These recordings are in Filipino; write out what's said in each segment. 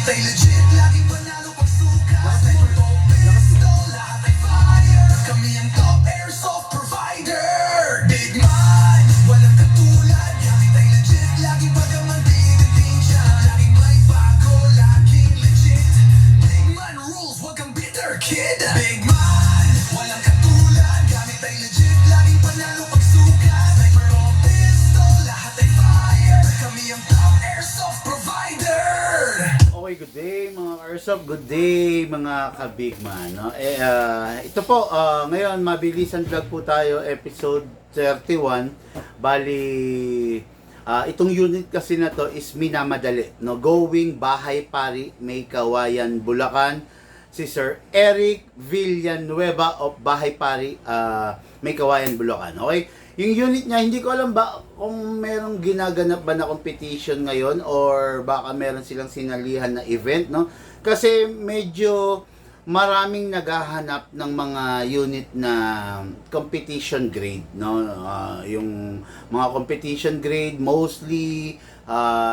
ay legit, laging panalo pagsuka. Sniper o pistol, lahat ay fire. Kami ang top airsoft provider. Big man, walang katulad. Gamit ay legit, laging pagkamandigating siya. Laging may bago, laging legit. Big man rules, wag kang bitter kid. Big man, walang katulad. Gamit ay legit, laging panalo pagsuka. Sniper o pistol, lahat ay fire. Kami ang top airsoft provider. Okay, good day mga Airsoft, good day mga kabigman, no? Ito po, ngayon mabilisan vlog po tayo, episode 31. Bali, itong unit kasi na to is minamadali, no? Going Bahay Pari, May Kawayan, Bulacan. Si Sir Eric Villanueva of Bahay Pari, May Kawayan, Bulacan. Okay? Yung unit niya, hindi ko alam ba kung merong ginaganap ba na competition ngayon or baka meron silang sinalihan na event, no? Kasi medyo maraming naghahanap ng mga unit na competition grade, no? Yung mga competition grade, mostly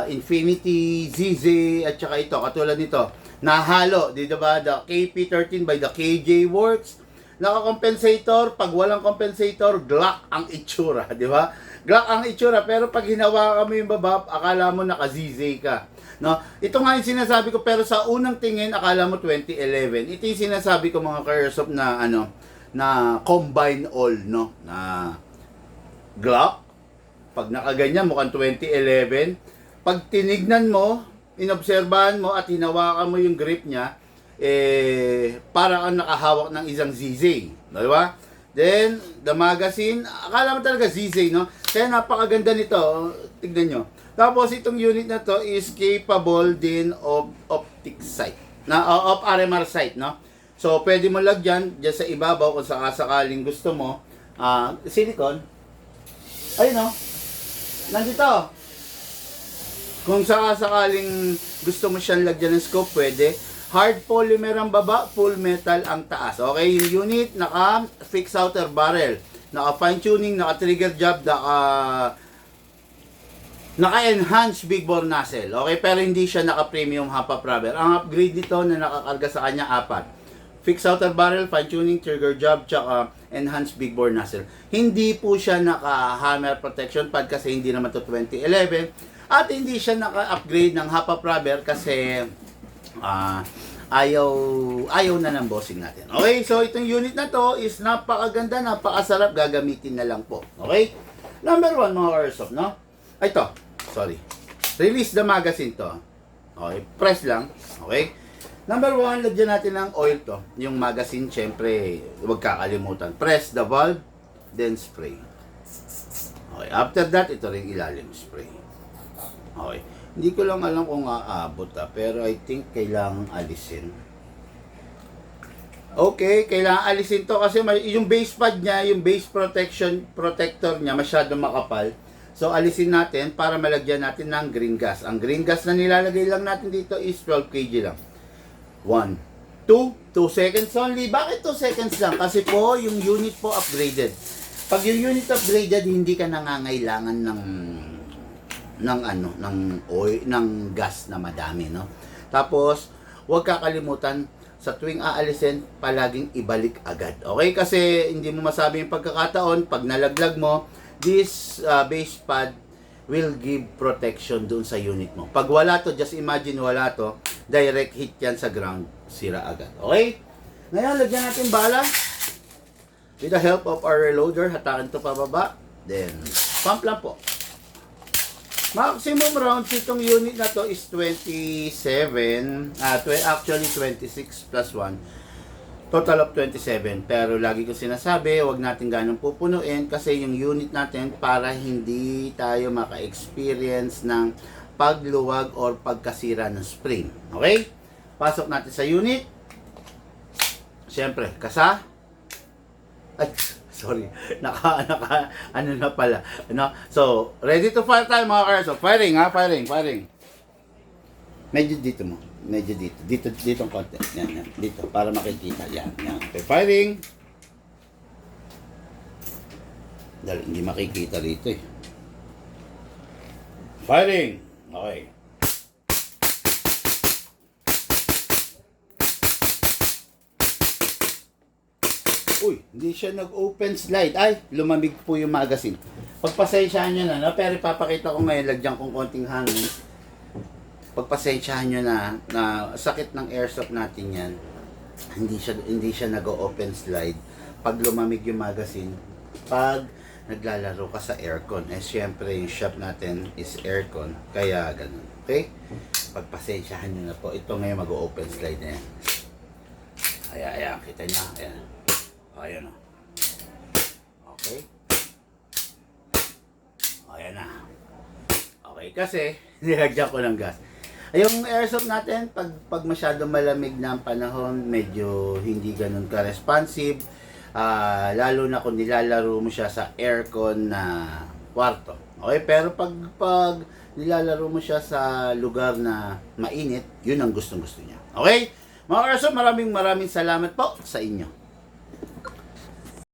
Infinity, ZZ, at saka ito, katulad nito, nahalo, di ba? The KP13 by the KJ Works. Naka-compensator, pag walang compensator, Glock ang itsura, di ba? Glock ang itsura, pero pag hinawakan mo yung baba, akala mo naka-ZZ ka. No? Ito nga yung sinasabi ko, pero sa unang tingin, akala mo 2011. Ito yung sinasabi ko mga ka-airsoft na, na combine all, no? Na Glock, pag nakaganyan, mukhang 2011. Pag tinignan mo, inobserbahan mo at hinawakan mo yung grip niya, para kang nakahawak ng isang ZZ, di ba? Then, the magazine, akala mo talaga ZZ, no? Kaya napakaganda nito, tignan nyo. Tapos, itong unit na to is capable din of optic sight, of RMR sight, no? So, pwede mo lagyan dyan sa ibabaw kung sakasakaling gusto mo, silicone, ayun, no? Nandito. Kung sakasakaling gusto mo siyang lagyan ng scope, pwede. Hard polymer ang baba, full metal ang taas. Okay, yung unit, naka-fix outer barrel, naka-fine tuning, naka-trigger job, naka-enhance big bore nozzle. Okay, pero hindi siya naka-premium hop-up rubber. Ang upgrade nito na nakakarga sa kanya, 4. Fix outer barrel, fine tuning, trigger job, tsaka enhanced big bore nozzle. Hindi po siya naka-hammer protection pad kasi hindi naman to 2011. At hindi siya naka-upgrade ng hop-up rubber kasi ayaw na ng bossing natin. Okay, so itong unit na to is napakaganda, napakasarap, gagamitin na lang po. Okay? Number 1 mga airsoft, no? Ito, sorry. Release the magazine to. Okay, press lang. Okay? Number 1, lagyan natin ng oil to. Yung magazine, syempre, huwag kakalimutan. Press the valve, then spray. Okay, after that, ito rin ilalim spray. Okay. Hindi ko lang alam kung aabot pero I think kailangang alisin. Okay, kailangan alisin to kasi yung base pad niya, yung base protector niya masyadong makapal. So alisin natin para malagyan natin ng green gas. Ang green gas na nilalagay lang natin dito is 12 kg lang. 1, 2 seconds only. Bakit 2 seconds lang? Kasi po yung unit po upgraded. Pag yung unit upgraded, hindi ka nangangailangan ng oil, ng gas na madami, no? Tapos, huwag kakalimutan sa tuwing aalisin, palaging ibalik agad. Okay? Kasi hindi mo masabi yung pagkakataon, pag nalaglag mo, this base pad will give protection doon sa unit mo. Pag wala to, just imagine wala to, direct hit yan sa ground, sira agad. Okay? Ngayon, lagyan natin bala. With the help of our reloader, hatakan to pababa. Then, pump lang po. Maximum rounds itong unit na to is 27, actually 26 plus 1, total of 27. Pero lagi ko sinasabi, wag natin ganun pupunuin kasi yung unit natin para hindi tayo maka-experience ng pagluwag or pagkasira ng spring. Okay? Pasok natin sa unit. Siyempre, kasa. Ay, sorry, ano na pala, no? So, ready to fire tayo mga cars. So, firing ha, firing. Medyo dito mo, dito ang konti. Yan, dito, para makikita. Yan. Okay, firing. Dahil hindi makikita rito eh. Firing. Okay. Uy, hindi siya nag-open slide. Ay, lumamig po yung magazine. Pagpasensyahan nyo na, no? Pero ipapakita ko ngayon, lagyan kong konting hangin. Pagpasensyahan nyo na sakit ng airsoft natin yan. Hindi siya nag-open slide. Pag lumamig yung magazine, pag naglalaro ka sa aircon, syempre yung shop natin is aircon, kaya ganun. Okay? Pagpasensyahan nyo na po. Ito ngayon mag-open slide na yan. Ayan, kita nyo. Ayan. Ayan o. Okay. Ayan na. Okay, kasi nilagyan ko ng gas. Yung airsoft natin, pag masyadong malamig na ang panahon, medyo hindi ganun ka-responsive. Lalo na kung nilalaro mo siya sa aircon na kwarto. Okay, pero pag nilalaro mo siya sa lugar na mainit, yun ang gustong-gusto niya. Okay? Mga airsoft, maraming salamat po sa inyo.